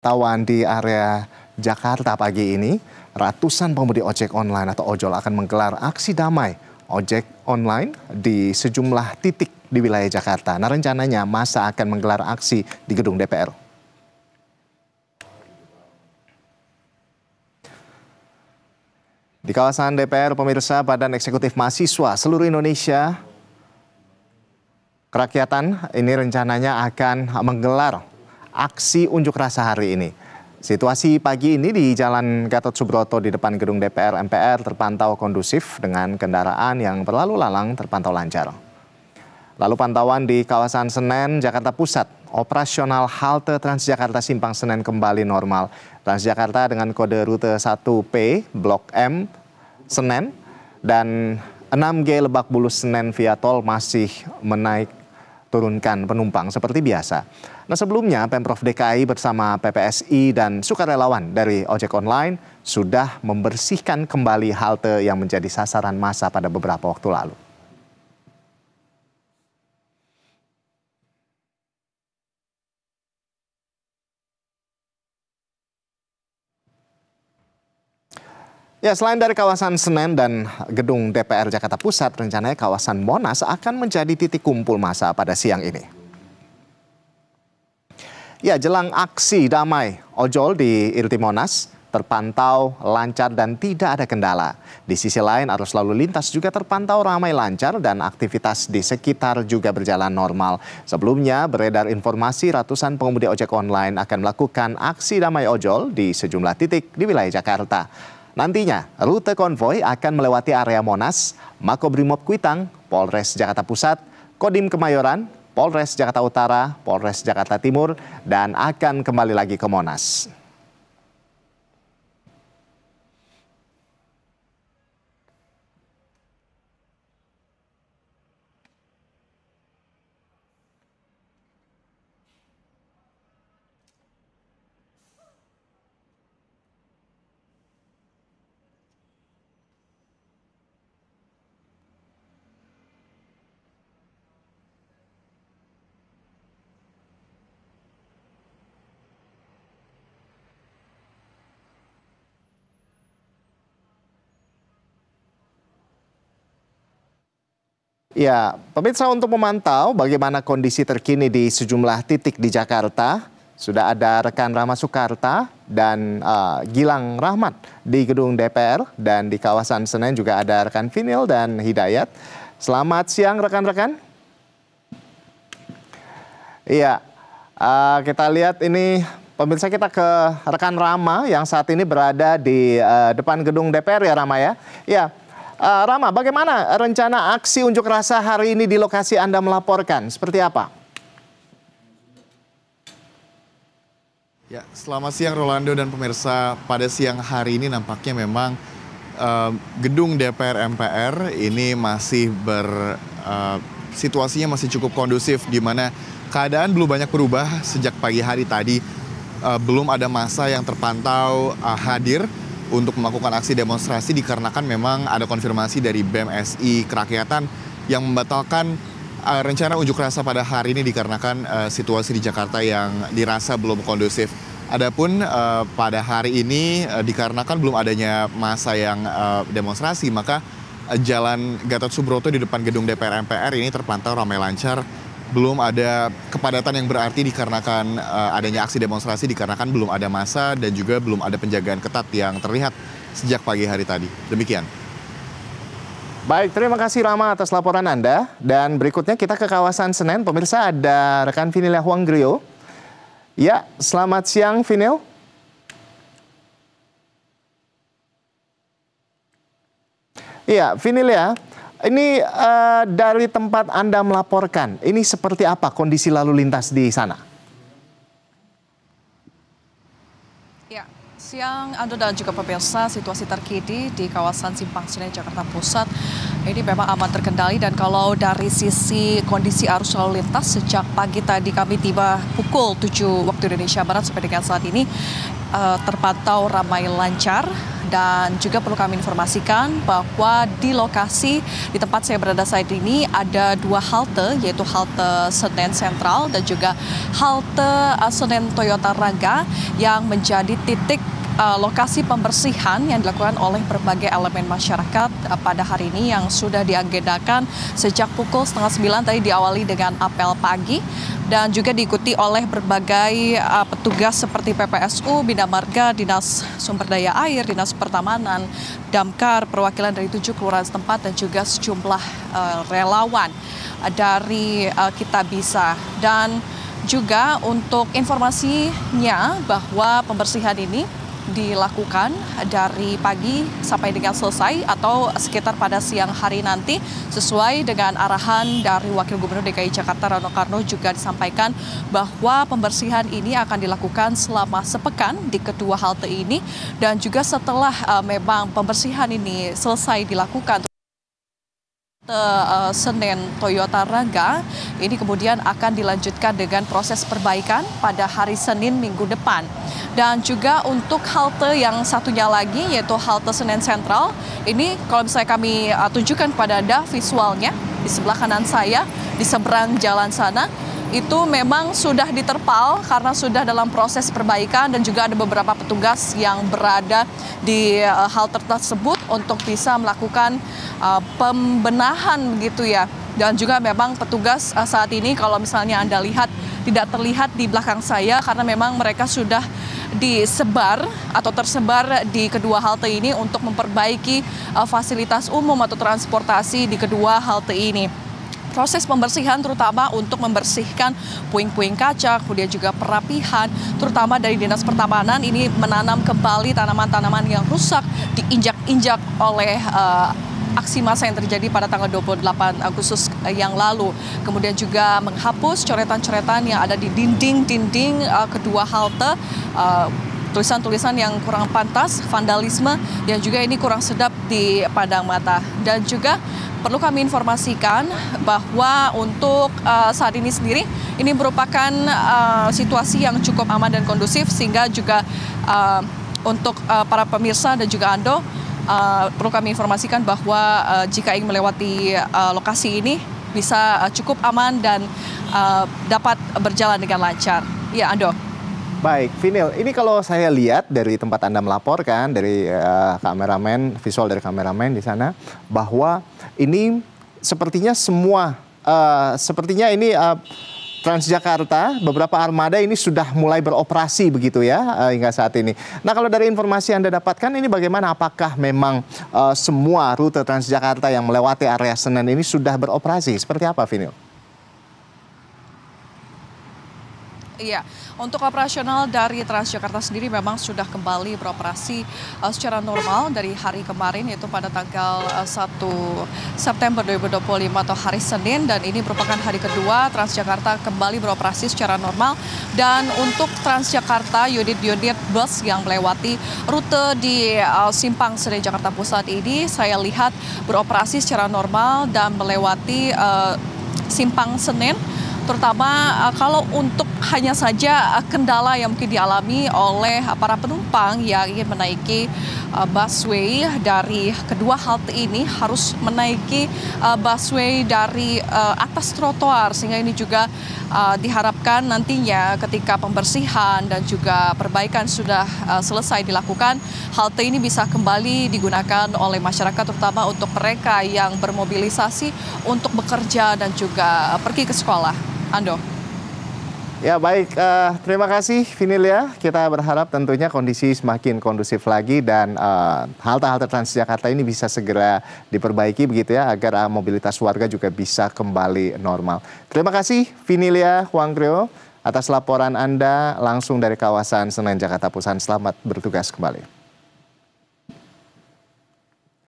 Tawan di area Jakarta pagi ini, ratusan pengemudi ojek online atau ojol akan menggelar aksi damai ojek online di sejumlah titik di wilayah Jakarta. Nah, rencananya masa akan menggelar aksi di gedung DPR. Di kawasan DPR, pemirsa, Badan Eksekutif Mahasiswa seluruh Indonesia Kerakyatan ini rencananya akan menggelar aksi unjuk rasa hari ini. Situasi pagi ini di Jalan Gatot Subroto di depan gedung DPR MPR terpantau kondusif dengan kendaraan yang berlalu lalang terpantau lancar. Lalu pantauan di kawasan Senen, Jakarta Pusat, operasional halte Transjakarta Simpang Senen kembali normal. Transjakarta dengan kode rute 1P, Blok M, Senen, dan 6G Lebak Bulus Senen via tol masih turunkan penumpang seperti biasa. Nah, sebelumnya Pemprov DKI bersama PPSI dan sukarelawan dari ojek online sudah membersihkan kembali halte yang menjadi sasaran massa pada beberapa waktu lalu. Ya, selain dari kawasan Senen dan gedung DPR Jakarta Pusat, rencananya kawasan Monas akan menjadi titik kumpul massa pada siang ini. Ya, jelang aksi damai ojol di Irti Monas terpantau lancar dan tidak ada kendala. Di sisi lain, arus lalu lintas juga terpantau ramai lancar dan aktivitas di sekitar juga berjalan normal. Sebelumnya beredar informasi ratusan pengemudi ojek online akan melakukan aksi damai ojol di sejumlah titik di wilayah Jakarta. Nantinya, rute konvoi akan melewati area Monas, Makobrimob Kuitang, Polres Jakarta Pusat, Kodim Kemayoran, Polres Jakarta Utara, Polres Jakarta Timur, dan akan kembali lagi ke Monas. Ya, pemirsa, untuk memantau bagaimana kondisi terkini di sejumlah titik di Jakarta, sudah ada rekan Rama Sukarta dan Gilang Rahmat di gedung DPR, dan di kawasan Senen juga ada rekan Vinil dan Hidayat. Selamat siang rekan-rekan. Iya, kita lihat ini, pemirsa, kita ke rekan Rama yang saat ini berada di depan gedung DPR ya, Rama ya. Iya. Rama, bagaimana rencana aksi unjuk rasa hari ini di lokasi Anda melaporkan? Seperti apa? Ya, selamat siang Rolando dan pemirsa. Pada siang hari ini nampaknya memang gedung DPR MPR ini masih situasinya masih cukup kondusif, di mana keadaan belum banyak berubah sejak pagi hari tadi. Belum ada massa yang terpantau hadir untuk melakukan aksi demonstrasi dikarenakan memang ada konfirmasi dari BEM-SI Kerakyatan yang membatalkan rencana unjuk rasa pada hari ini dikarenakan situasi di Jakarta yang dirasa belum kondusif. Adapun pada hari ini dikarenakan belum adanya massa yang demonstrasi, maka Jalan Gatot Subroto di depan gedung DPR MPR ini terpantau ramai lancar. Belum ada kepadatan yang berarti dikarenakan adanya aksi demonstrasi, dikarenakan belum ada massa dan juga belum ada penjagaan ketat yang terlihat sejak pagi hari tadi. Demikian. Baik, terima kasih Rama atas laporan Anda. Dan berikutnya kita ke kawasan Senen. Pemirsa, ada rekan Vinil Huanggrio. Ya, selamat siang Vinil. Iya, Vinil ya. Ini dari tempat Anda melaporkan, ini seperti apa kondisi lalu lintas di sana? Ya, Siang, Ando dan juga pemirsa, situasi terkini di kawasan Simpang Senen, Jakarta Pusat ini memang aman terkendali, dan kalau dari sisi kondisi arus lalu lintas sejak pagi tadi kami tiba pukul 7 waktu Indonesia Barat sampai dengan saat ini terpantau ramai lancar. Dan juga perlu kami informasikan bahwa di lokasi di tempat saya berada saat ini ada 2 halte, yaitu halte Senen Sentral dan juga halte Senen Toyota Raga yang menjadi titik lokasi pembersihan yang dilakukan oleh berbagai elemen masyarakat pada hari ini yang sudah diagendakan sejak pukul 8:30 tadi, diawali dengan apel pagi dan juga diikuti oleh berbagai petugas seperti PPSU, Bina Marga, Dinas Sumber Daya Air, Dinas Pertamanan, Damkar, perwakilan dari 7 kelurahan setempat dan juga sejumlah relawan dari Kitabisa. Dan juga untuk informasinya bahwa pembersihan ini dilakukan dari pagi sampai dengan selesai atau sekitar pada siang hari nanti, sesuai dengan arahan dari Wakil Gubernur DKI Jakarta Rano Karno. Juga disampaikan bahwa pembersihan ini akan dilakukan selama sepekan di kedua halte ini, dan juga setelah memang pembersihan ini selesai dilakukan Senen Toyota Raga ini kemudian akan dilanjutkan dengan proses perbaikan pada hari Senin minggu depan. Dan juga untuk halte yang satunya lagi, yaitu halte Senen Sentral, ini kalau misalnya kami tunjukkan kepada Anda visualnya di sebelah kanan saya, di seberang jalan sana, itu memang sudah diterpal karena sudah dalam proses perbaikan, dan juga ada beberapa petugas yang berada di halte tersebut untuk bisa melakukan pembenahan begitu ya. Dan juga memang petugas saat ini kalau misalnya Anda lihat tidak terlihat di belakang saya karena memang mereka sudah disebar atau tersebar di kedua halte ini untuk memperbaiki fasilitas umum atau transportasi di kedua halte ini. Proses pembersihan terutama untuk membersihkan puing-puing kaca, kemudian juga perapihan, terutama dari Dinas Pertamanan ini menanam kembali tanaman-tanaman yang rusak, diinjak-injak oleh aksi massa yang terjadi pada tanggal 28 Agustus yang lalu. Kemudian juga menghapus coretan-coretan yang ada di dinding-dinding kedua halte, tulisan-tulisan yang kurang pantas, vandalisme yang juga ini kurang sedap di pandang mata. Dan juga perlu kami informasikan bahwa untuk saat ini sendiri ini merupakan situasi yang cukup aman dan kondusif, sehingga juga untuk para pemirsa dan juga Ando perlu kami informasikan bahwa jika ingin melewati lokasi ini bisa cukup aman dan dapat berjalan dengan lancar. Ya, Ando. Baik, Vinil, ini kalau saya lihat dari tempat Anda melaporkan, dari kameramen, visual dari kameramen di sana, bahwa ini sepertinya ini Transjakarta, beberapa armada ini sudah mulai beroperasi begitu ya hingga saat ini. Nah, kalau dari informasi Anda dapatkan ini bagaimana? Apakah memang semua rute Transjakarta yang melewati area Senen ini sudah beroperasi? Seperti apa, Vinil? Iya, untuk operasional dari Transjakarta sendiri memang sudah kembali beroperasi secara normal dari hari kemarin, yaitu pada tanggal 1 September 2025 atau hari Senin, dan ini merupakan hari kedua Transjakarta kembali beroperasi secara normal. Dan untuk Transjakarta unit-unit bus yang melewati rute di Simpang Senen Jakarta Pusat ini saya lihat beroperasi secara normal dan melewati Simpang Senen. Terutama kalau untuk hanya saja kendala yang mungkin dialami oleh para penumpang yang ingin menaiki busway dari kedua halte ini harus menaiki busway dari atas trotoar, sehingga ini juga diharapkan nantinya ketika pembersihan dan juga perbaikan sudah selesai dilakukan, halte ini bisa kembali digunakan oleh masyarakat, terutama untuk mereka yang bermobilisasi untuk bekerja dan juga pergi ke sekolah. Ando. Ya baik, terima kasih Vinil ya. Kita berharap tentunya kondisi semakin kondusif lagi dan halte-halte Transjakarta ini bisa segera diperbaiki begitu ya, agar mobilitas warga juga bisa kembali normal. Terima kasih Vinilia Huangkrio atas laporan Anda langsung dari kawasan Senen Jakarta Pusat. Selamat bertugas kembali.